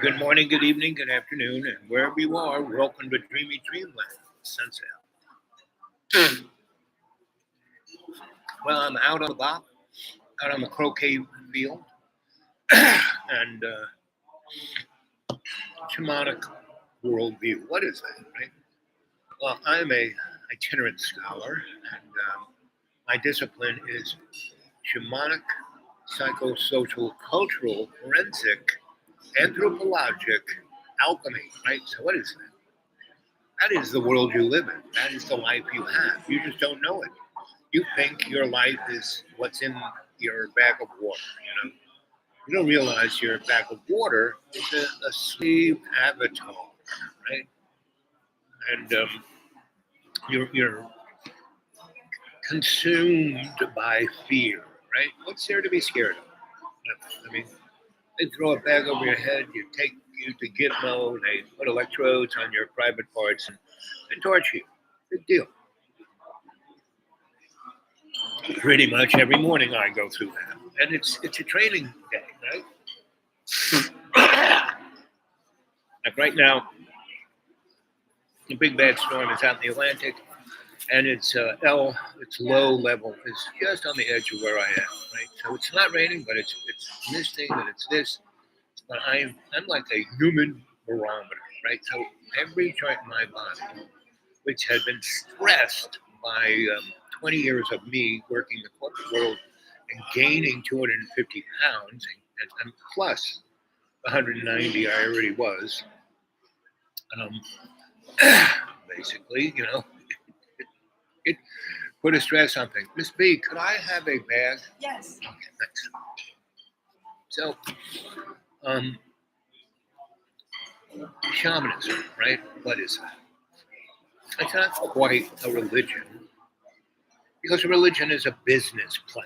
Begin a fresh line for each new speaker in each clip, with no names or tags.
Good morning, good evening, good afternoon, and wherever you are, welcome to Dreamy Dreamland, Sensie. Well, I'm out on the block, out on the croquet field, and Shamonic worldview. What is that, right? Well, I'm a itinerant scholar, and my discipline is shamanic, psychosocial, cultural, forensic, anthropologic alchemy, right? So, what is that? That is the world you live in. That is the life you have. You just don't know it. You think your life is what's in your bag of water. You don't realize your bag of water is a slave avatar, right? And you're consumed by fear, right? What's there to be scared of? I mean, they throw a bag over your head, you take you to Gitmo, they put electrodes on your private parts and torture you. Big deal. Pretty much every morning I go through that. And it's a training day, right? Like right now, the big bad storm is out in the Atlantic, and it's low level. It's just on the edge of where I am, right? So it's not raining, but it's misting and it's this. But I'm like a human barometer, right? So every joint in my body, which had been stressed by 20 years of me working the corporate world and gaining 250 pounds and plus 190 I already was, basically, it put a stress on things. Miss B, could I have a bag?
Yes.
Okay, thanks. So, shamanism, right? What is that? It's not quite a religion because a religion is a business plan.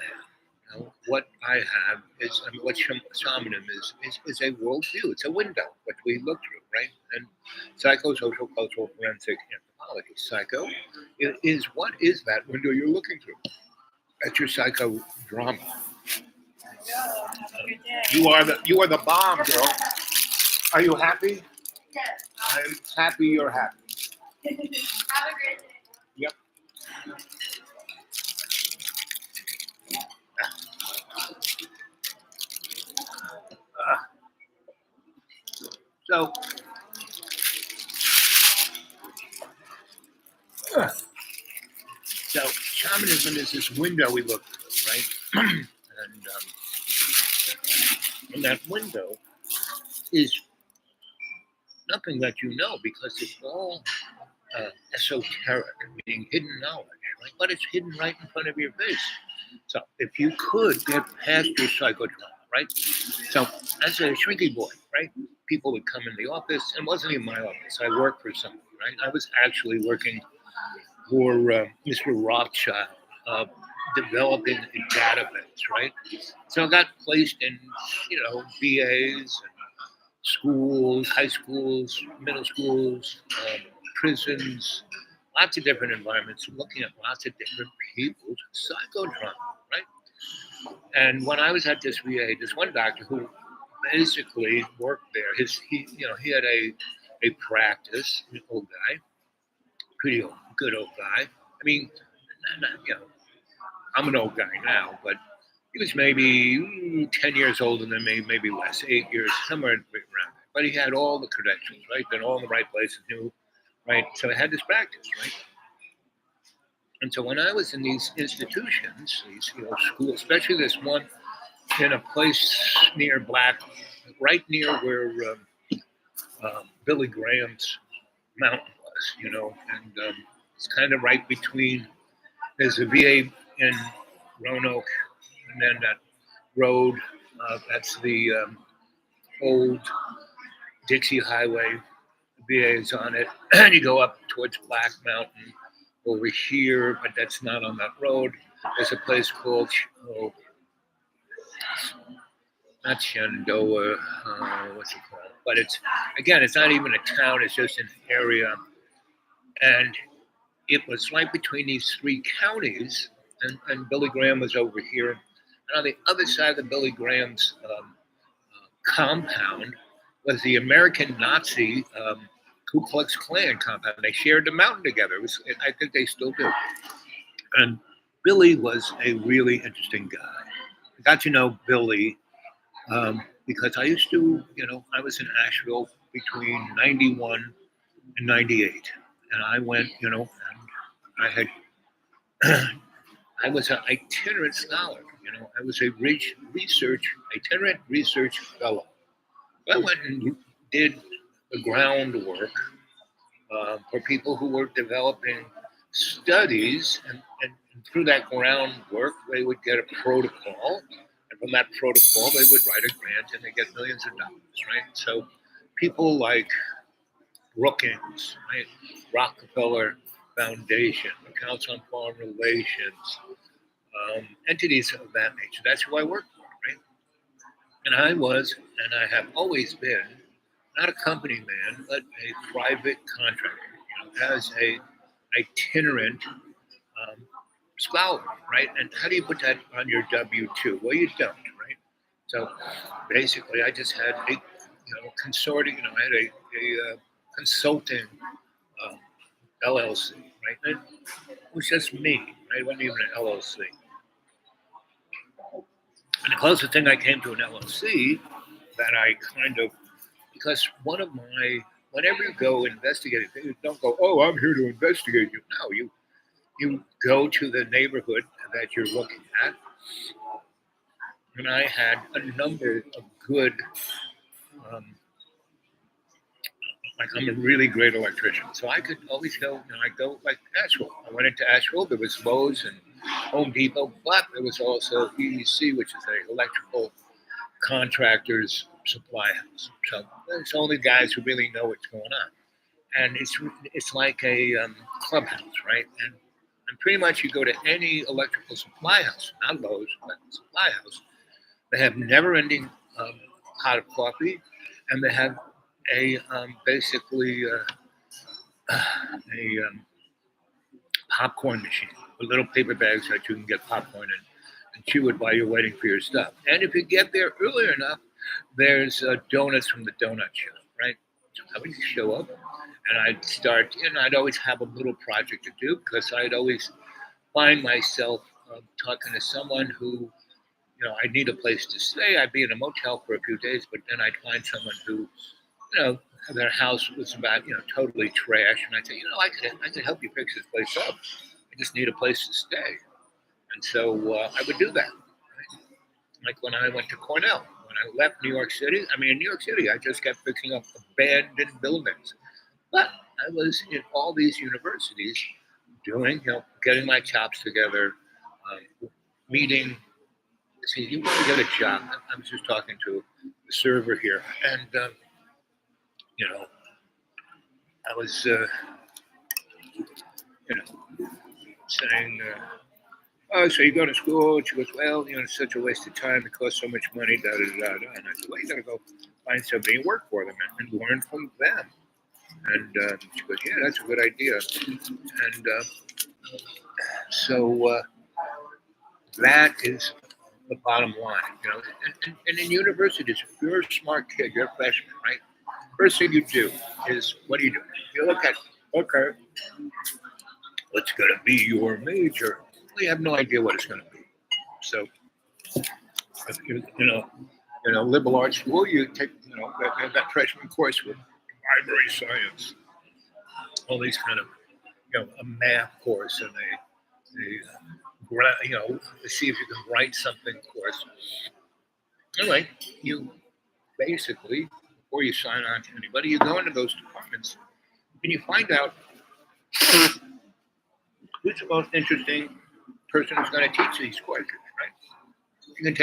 What I have is, what shamanism is a worldview. It's a window what we look through, right? And psychosocial, cultural, forensic anthropology. Psycho is what is that window you're looking through? That's your psychodrama. You are the bomb, girl. Are you happy?
Yes.
I'm happy you're happy.
Have a great day.
Yep. So, so shamanism is this window we look through, right? And that window is nothing that you know because it's all esoteric, meaning hidden knowledge, right? But it's hidden right in front of your face. So if you could get past your psychodrama, right? So as a shrinky boy, right? People would come in the office, and it wasn't even my office. I worked for somebody, right? I was actually working for Mr. Rothschild, developing a database, right? So I got placed in, BAs and schools, high schools, middle schools, prisons, lots of different environments, looking at lots of different people's psychodrama, right? And when I was at this VA, this one doctor who basically worked there, he had a practice, an old guy, pretty old, good old guy. I mean, I'm an old guy now, but he was maybe 10 years older than me, maybe less, 8 years, somewhere around there. But he had all the credentials, right? Been all in the right places, knew, right? So I had this practice, right? And so when I was in these institutions, these schools, especially this one in a place near right near where Billy Graham's mountain was, and it's kind of right between. There's a VA in Roanoke, and then that road. That's the old Dixie Highway. The VA is on it, and you go up towards Black Mountain over here, but that's not on that road. There's a place called not Shenandoah, what's it called? But it's not even a town. It's just an area, and it was right between these three counties, and Billy Graham was over here. And on the other side of the Billy Graham's compound was the American Nazi Ku Klux Klan compound. They shared the mountain together. I think they still do. And Billy was a really interesting guy. I got to know Billy because I used to, I was in Asheville between 91 and 98. And I went, and I had, I was an itinerant scholar. I was a itinerant research fellow. I went and did the groundwork for people who were developing studies, and through that groundwork, they would get a protocol, and from that protocol, they would write a grant, and they get millions of dollars, right? So, people like Brookings, right? Rockefeller Foundation, Accounts on Foreign Relations, entities of that nature. That's who I worked for, right? And I was, and I have always been, not a company man, but a private contractor, as a itinerant scholar, right? And how do you put that on your W-2? Well, you don't, right? So basically, I just had a, consorting, I had a consulting um, LLC, right? And it was just me, right? It wasn't even an LLC. And the closest thing I came to an LLC that I kind of, because whenever you go investigate, you don't go, oh, I'm here to investigate you. No, you go to the neighborhood that you're looking at. And I had a number of good, like I'm a really great electrician. So I could always go, I go like Asheville. I went into Asheville, there was Lowe's and Home Depot, but there was also EEC, which is an electrical contractors supply house. So there's only guys who really know what's going on. And it's like a clubhouse, right? And pretty much you go to any electrical supply house, not Lowe's, but supply house, they have never-ending pot of coffee, and they have a basically a popcorn machine with little paper bags that you can get popcorn in and chew it while you're waiting for your stuff. And if you get there earlier enough, there's donuts from the donut shop, right? So I would show up, and I'd start, I'd always have a little project to do because I'd always find myself talking to someone who, I'd need a place to stay. I'd be in a motel for a few days, but then I'd find someone who, their house was about, totally trash. And I'd say, I could help you fix this place up. I just need a place to stay. And so I would do that. Right? Like when I went to Cornell, when I left New York City, in New York City, I just kept fixing up abandoned buildings. But I was in all these universities doing, getting my chops together, meeting. See, you want to get a job. I was just talking to the server here, and I was, saying, "Oh, so you go to school?" She goes, "Well, it's such a waste of time. It costs so much money." Da da da da. And I said, "Well, you got to go find somebody and work for them and learn from them." And she goes, "Yeah, that's a good idea." And so that is the bottom line, and in universities, if you're a smart kid, you're a freshman, right? First thing you do is, what do? You look at, okay, what's going to be your major? Well, you have no idea what it's going to be. So, if liberal arts school, you take, that freshman course with library science, all these kind of, a math course and see if you can write something course. Anyway, you basically, before you sign on to anybody, you go into those departments and you find out who's the most interesting person who's going to teach these courses, right? You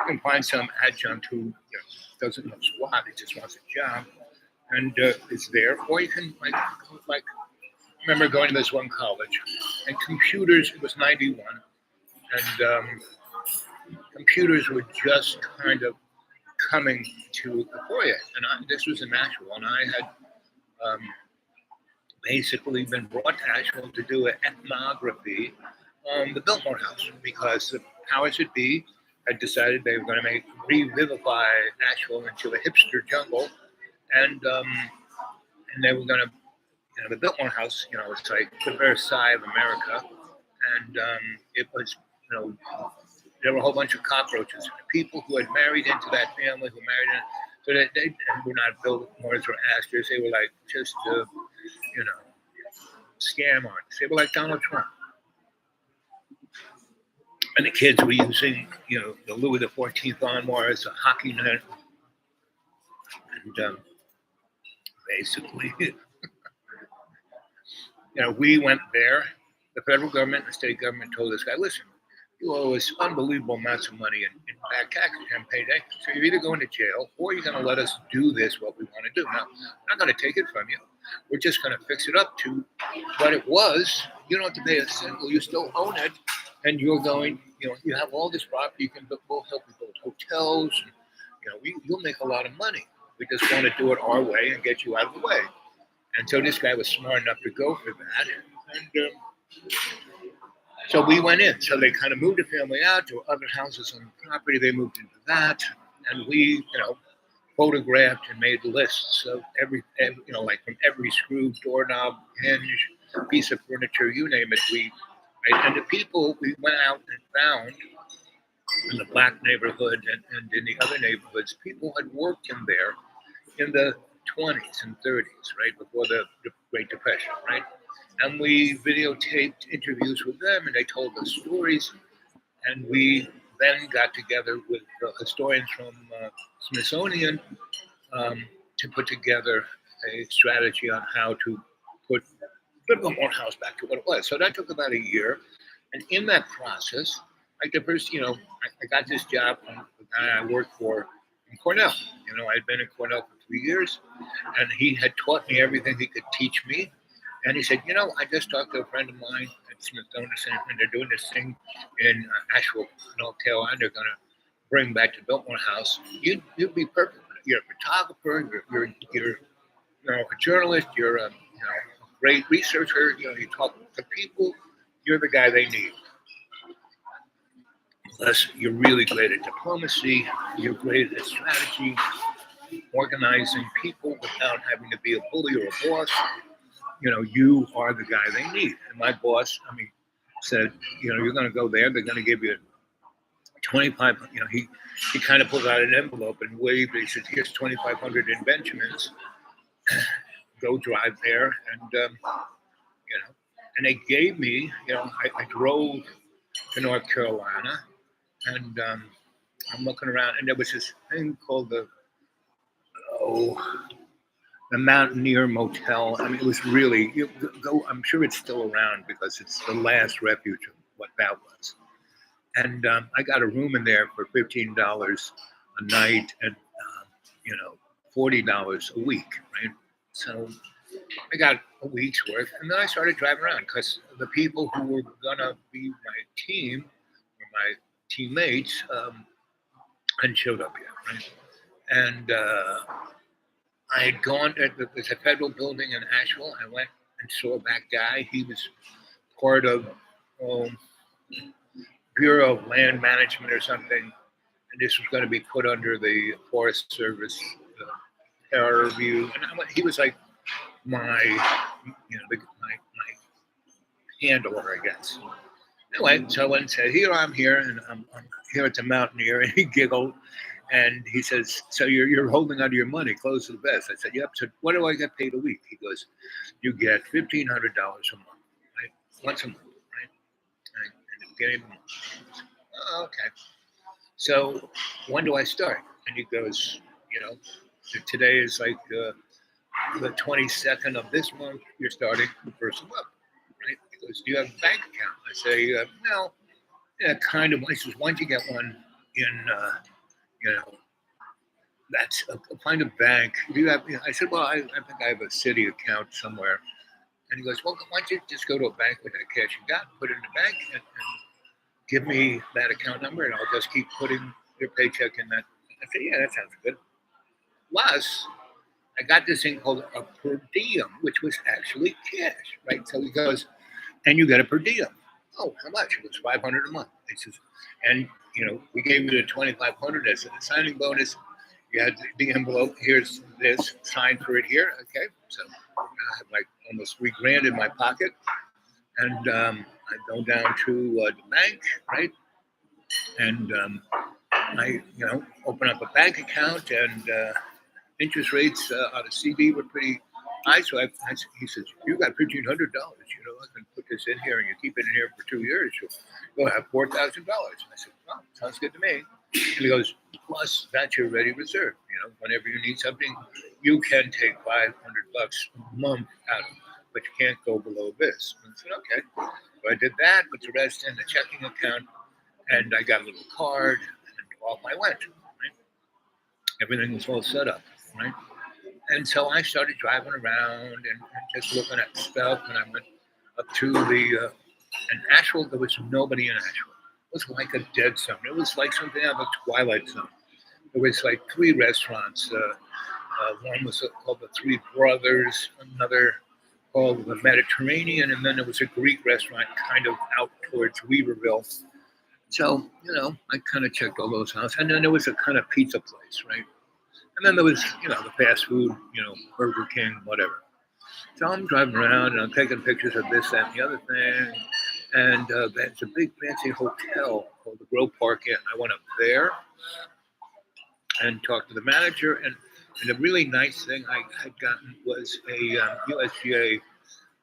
can find some adjunct who doesn't know squat, he just wants a job, and it's there. Or you can like I remember going to this one college, and computers. It was '91, and computers were just kind of coming to the foyer. And this was in Asheville, and I had basically been brought to Asheville to do an ethnography on the Biltmore House because the powers that be had decided they were going to revivify Asheville into a hipster jungle, and they were going to, the Biltmore House, it's like the Versailles of America, and it was, there were a whole bunch of cockroaches. People who had married into that family, who married in, so they were not Biltmores or Astors. They were like just, scam artists. They were like Donald Trump. And the kids were using, the Louis XIV armoires, a hockey net, and basically, we went there. The federal government and the state government told this guy, listen, you owe us unbelievable amounts of money in back taxes and payday. So you're either going to jail or you're going to let us do this, what we want to do. Now, I'm not going to take it from you. We're just going to fix it up to what it was. You don't have to pay a single. You still own it. And you're going, you have all this property. We'll help you build hotels. And, you'll make a lot of money. We just want to do it our way and get you out of the way. And so this guy was smart enough to go for that. And so we went in. So they kind of moved the family out. There were other houses on the property. They moved into that. And we, photographed and made lists of every like from every screw, doorknob, hinge, piece of furniture, you name it. And the people we went out and found in the black neighborhood and in the other neighborhoods, people had worked in there in the 20s and 30s, right, before the Great Depression, right? And we videotaped interviews with them, and they told us stories. And we then got together with historians from Smithsonian to put together a strategy on how to put the Biltmore House back to what it was. So that took about a year. And in that process, like the first, I got this job from the guy I worked for in Cornell. I'd been in Cornell for 3 years, and he had taught me everything he could teach me. And he said, I just talked to a friend of mine at Smithsonian, and they're doing this thing in Asheville, North Carolina. They're going to bring back the Biltmore House. You'd be perfect. You're a photographer. You're a journalist. You're a great researcher. You talk to people. You're the guy they need. Plus, you're really great at diplomacy. You're great at strategy, organizing people without having to be a bully or a boss. You are the guy they need. And my boss, said, you're going to go there. They're going to give you 25. He kind of pulled out an envelope and waved. He said, here's 2,500 in Benjamins. Go drive there. And, and they gave me, I drove to North Carolina, and I'm looking around, and there was this thing called the Mountaineer Motel. It was really, I'm sure it's still around because it's the last refuge of what that was. And I got a room in there for $15 a night and, $40 a week, right? So I got a week's worth, and then I started driving around because the people who were gonna be my team or my teammates hadn't showed up yet, right? And I had gone. There's a federal building in Asheville. I went and saw that guy. He was part of Bureau of Land Management or something, and this was going to be put under the Forest Service peer review. And he was like my handler, I guess. Anyway, so I went and said, I'm here, and I'm here at the Mountaineer. And he giggled, and he says, so you're holding onto your money close to the vest. I said, yep. So what do I get paid a week? He goes, you get $1,500 a month, right? Once a month, right? And the beginning of the month. Oh, okay. So when do I start? And he goes, today is like the 22nd of this month. You're starting the first month, right? He goes, do you have a bank account? I say, well, yeah, kind of. He says, once you get one in, that's a kind of bank. Do you have? I said, well, I think I have a city account somewhere. And he goes, well, why don't you just go to a bank with that cash you got, put it in the bank, and give me that account number, and I'll just keep putting your paycheck in that. I said, yeah, that sounds good. Plus, I got this thing called a per diem, which was actually cash, right? So he goes, and you get a per diem. Oh, how much? It was $500 a month. He says, and we gave you the $2,500 as a signing bonus. You had the envelope. Here's this. Sign for it here. Okay. So I have like almost $3,000 in my pocket, and I go down to the bank, right? And I, open up a bank account, and interest rates on a CD were pretty high. So he says, "You got $1,500. I can put this in here, and you keep it in here for 2 years. You'll have $4,000." I said, "Well, sounds good to me." And he goes, "Plus, that's your ready reserve. Whenever you need something, you can take $500 a month out of it, but you can't go below this." And I said, "Okay." So I did that, put the rest in the checking account, and I got a little card, and off I went. Right? Everything was all set up, right? And so I started driving around and just looking at stuff, and I went up to in Asheville. There was nobody in Asheville. It was like a dead zone. It was like something out of a Twilight Zone. There was like 3 restaurants. One was called the Three Brothers, another called the Mediterranean, and then there was a Greek restaurant kind of out towards Weaverville. So, I kind of checked all those out. And then there was a kind of pizza place, right? And then there was, the fast food, Burger King, whatever. So I'm driving around and I'm taking pictures of this, that, and the other thing. And there's a big fancy hotel called the Grove Park Inn. I went up there and talked to the manager. And a really nice thing I had gotten was a USGA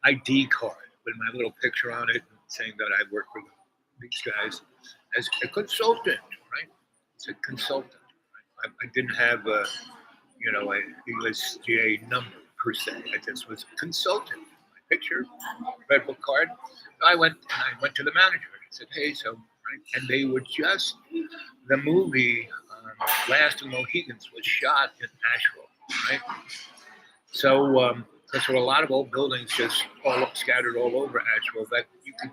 ID card with my little picture on it, saying that I work for these guys as a consultant, right? It's a consultant. I didn't have a USGA number per se. I just was a consultant. My picture, red book card. So I went to the manager and said, "Hey, so," right? And they were just the movie Last of the Mohicans was shot in Asheville, right? So because there were a lot of old buildings just all scattered all over Asheville that you could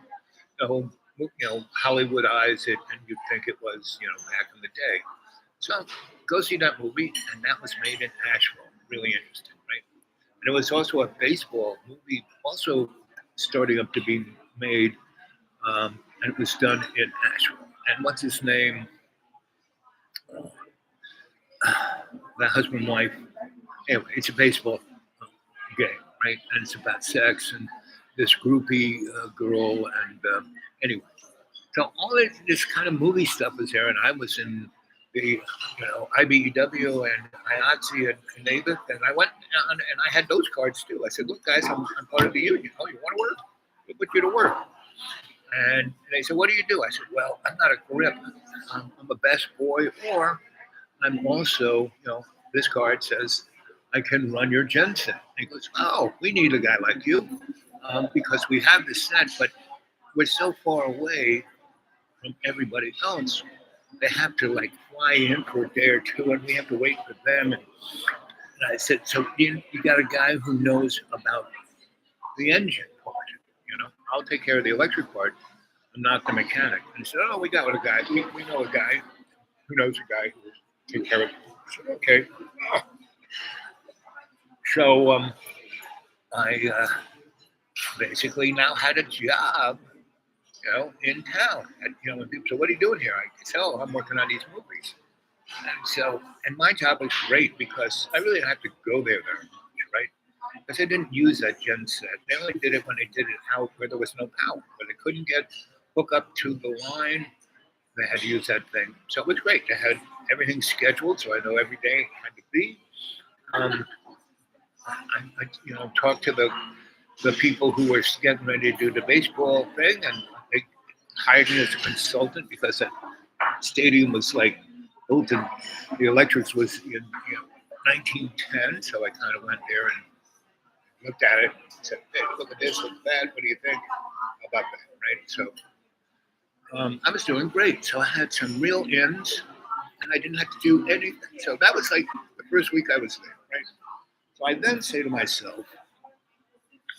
Hollywoodize it, and you'd think it was back in the day. So go see that movie, and that was made in Asheville. Really interesting, right? And it was also a baseball movie, also starting up to be made, and it was done in Asheville. And what's his name? The husband and wife. Anyway, it's a baseball game, right? And it's about sex and this groupie girl, and anyway. So all this kind of movie stuff was there, and I was in the IBEW and IATSE and NABIC, and I went on, and I had those cards too. I said, "Look, guys, I'm part of the union. Oh, you want to work? We put you to work." And they said, "What do you do?" I said, "Well, I'm not a grip. I'm a best boy, or I'm also, this card says I can run your gen set." And he goes, "Oh, we need a guy like you because we have this set, but we're so far away from everybody else. They have to like fly in for a day or two, and we have to wait for them." And I said, "So you got a guy who knows about the engine part? I'll take care of the electric part. I'm not the mechanic." And he said, "Oh, we got a guy. We know a guy who knows a guy who will take care of it." I said, "Okay." So I basically now had a job in town. And people said, "What are you doing here?" I said, "Oh, I'm working on these movies." And my job was great because I really didn't have to go there very much, right? Because they didn't use that gen set. They only did it when they did it out where there was no power, where they couldn't hook up to the line. They had to use that thing. So it was great. They had everything scheduled, so I know every day it had to be. I talked to the people who were getting ready to do the baseball thing, and they hired me as a consultant because that stadium was like built in the electrics was in 1910. So I kind of went there and looked at it and said, "Hey, look at this, look at that. What do you think about that?" Right? So I was doing great. So I had some real ins, and I didn't have to do anything. So that was like the first week I was there, right? So I then say to myself,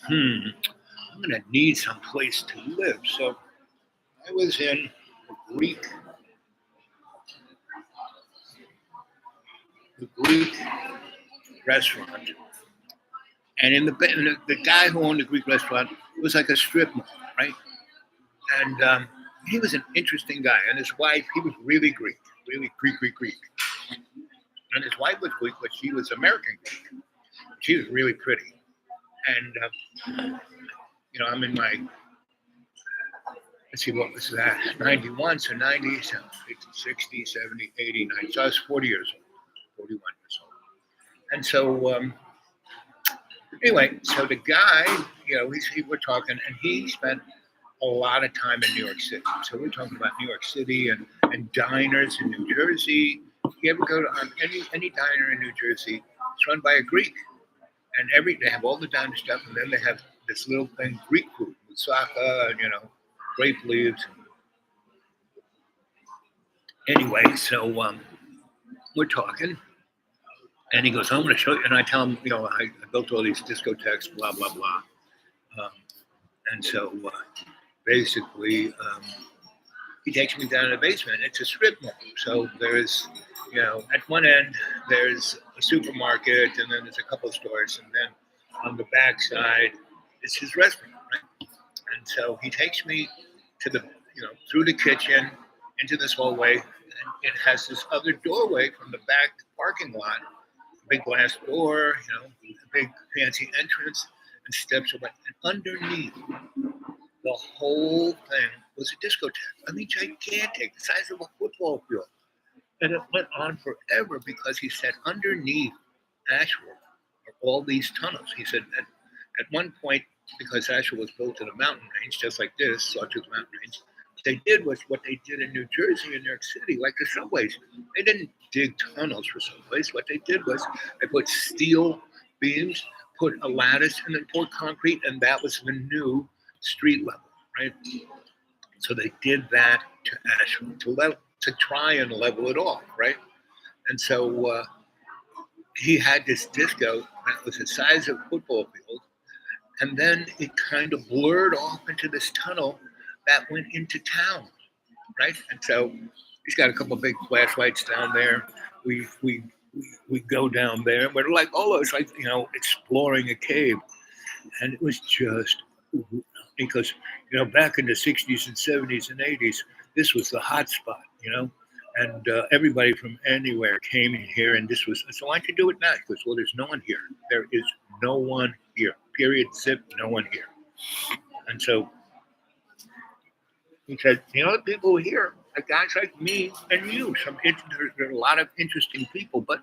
I'm going to need some place to live. So I was in the Greek restaurant, and the guy who owned the Greek restaurant was like a strip mall, right? And he was an interesting guy, and his wife, he was really Greek, really Greek. and his wife was Greek, but she was American Greek. She was really pretty. And, I'm in my, let's see, what was that? 91, so 90, so 50, 60, 70, 80, 90. So I was 40 years old, 41 years old. And so, anyway, so the guy, we're talking, and he spent a lot of time in New York City. So we're talking about New York City and diners in New Jersey. You ever go to any diner in New Jersey? It's run by a Greek, and they have all the diner stuff, and then they have this little thing, Greek food, moussaka, and grape leaves. Anyway, so we're talking, and he goes, "I'm going to show you," and I tell him, I built all these discotheques, blah blah blah, and so basically. He takes me down to the basement. It's a strip mall. So there's, at one end, there's a supermarket, and then there's a couple of stores. And then on the back side, it's his restaurant, right? And so he takes me to through the kitchen into this hallway. And it has this other doorway from the back parking lot, a big glass door, a big fancy entrance, and steps away. And underneath, the whole thing was a discotheque. I mean, gigantic, the size of a football field. And it went on forever because he said underneath Asheville are all these tunnels. He said at one point, because Asheville was built in a mountain range, just like this, Sawtooth Mountain Range, what they did was what they did in New Jersey and New York City, like the subways. They didn't dig tunnels for subways. What they did was they put steel beams, put a lattice, and then poured concrete, and that was the new street level, right? So they did that to Asheville to try and level it off, right? And so he had this disco that was the size of a football field, and then it kind of blurred off into this tunnel that went into town, right? And so he's got a couple of big flashlights down there. We go down there, and we're like, it's like exploring a cave, and it was just. Because back in the 60s and 70s and 80s, this was the hot spot, and everybody from anywhere came in here, and this was. So why don't you do it now? He goes, well, there's no one here. There is no one here. Period. Zip. No one here. And so he said, the people here are guys like me and you. There are a lot of interesting people, but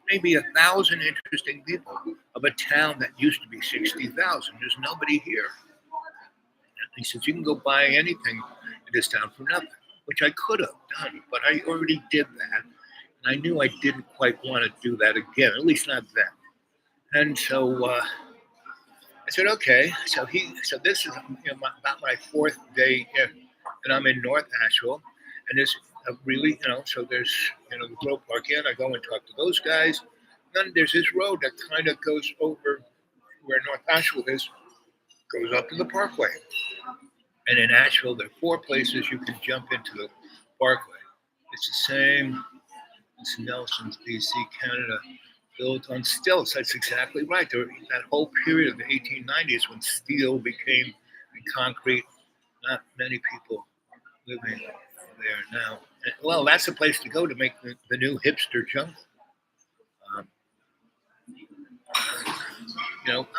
maybe 1,000 interesting people of a town that used to be 60,000. There's nobody here. He says, you can go buy anything in this town for nothing, which I could have done, but I already did that. And I knew I didn't quite want to do that again, at least not then. And so I said, okay. So this is about my fourth day here, and I'm in North Asheville. And there's really, so there's, the Grove Park Inn. I go and talk to those guys. And then there's this road that kind of goes over where North Asheville is, goes up to the Parkway. And in Asheville, there are 4 places you can jump into the Parkway. It's the same as Nelson's, BC, Canada, built on stilts. That's exactly right. That whole period of the 1890s when steel became concrete, not many people living there now. And, well, that's the place to go to make the new hipster jungle.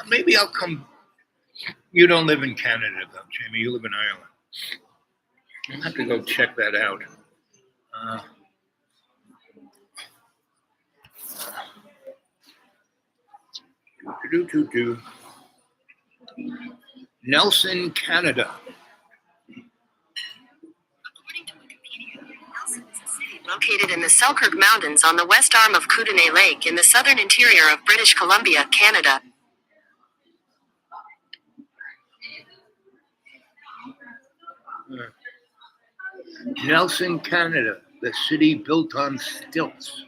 Maybe I'll come. You don't live in Canada, though, Jamie. You live in Ireland. I'll have to go check that out. Nelson, Canada.
According to Wikipedia, Nelson is a city located in the Selkirk Mountains on the west arm of Kootenay Lake in the southern interior of British Columbia, Canada.
Nelson, Canada, the city built on stilts.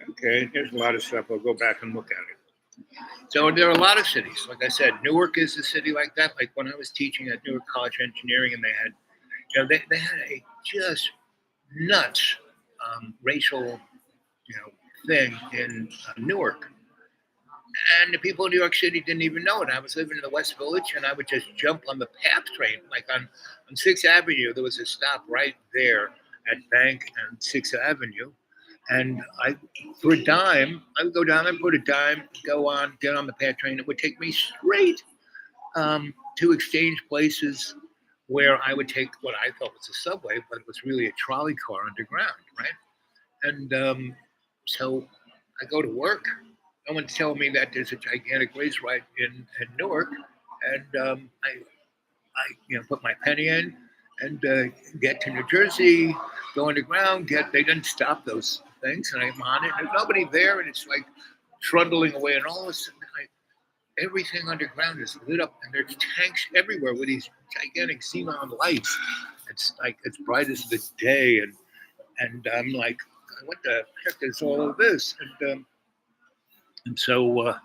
Okay, there's a lot of stuff. I'll go back and look at it. So there are a lot of cities. Like I said, Newark is a city like that. Like when I was teaching at Newark College of Engineering, and they had, they had a just nuts racial, thing in Newark. And the people in New York City didn't even know it. I was living in the West Village, and I would just jump on the PATH train, like on 6th Avenue. There was a stop right there at Bank and 6th Avenue. And for a dime, I would go down there, put a dime, go on, get on the PATH train. It would take me straight to exchange places where I would take what I thought was a subway, but it was really a trolley car underground, right? And so I go to work. No one's telling me that there's a gigantic race right in Newark, and I put my penny in and get to New Jersey, go underground. They didn't stop those things, and I'm on it. And there's nobody there, and it's like trundling away, and all of a sudden, everything underground is lit up, and there's tanks everywhere with these gigantic xenon lights. It's like as bright as the day, and I'm like, what the heck is all of this? And so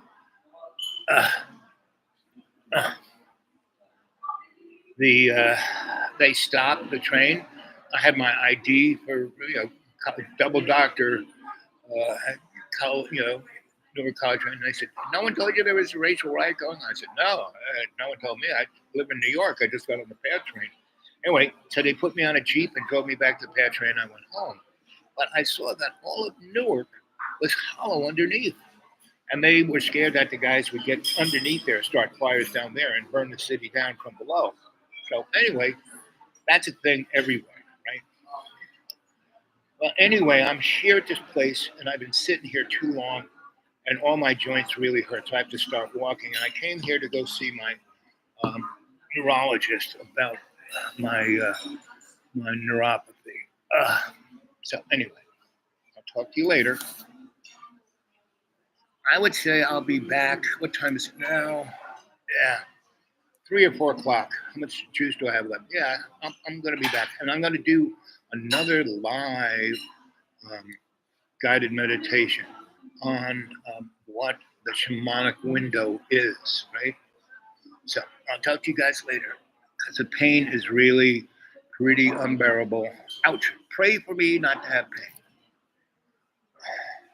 they stopped the train. I had my ID for double doctor, Newark College, and they said, "No one told you there was a racial riot going on?" I said, "No, no one told me. I live in New York. I just got on the PATH train." Anyway, so they put me on a Jeep and drove me back to the PATH train. I went home, but I saw that all of Newark was hollow underneath. And they were scared that the guys would get underneath there, start fires down there, and burn the city down from below. So anyway, that's a thing everywhere, right? Well, anyway, I'm here at this place, and I've been sitting here too long, and all my joints really hurt, so I have to start walking. And I came here to go see my neurologist about my neuropathy. So anyway, I'll talk to you later. I would say I'll be back. What time is it now? Yeah, 3 or 4 o'clock. How much juice do I have left? Yeah, I'm going to be back. And I'm going to do another live guided meditation on what the shamanic window is, right? So I'll talk to you guys later because the pain is really pretty unbearable. Ouch. Pray for me not to have pain.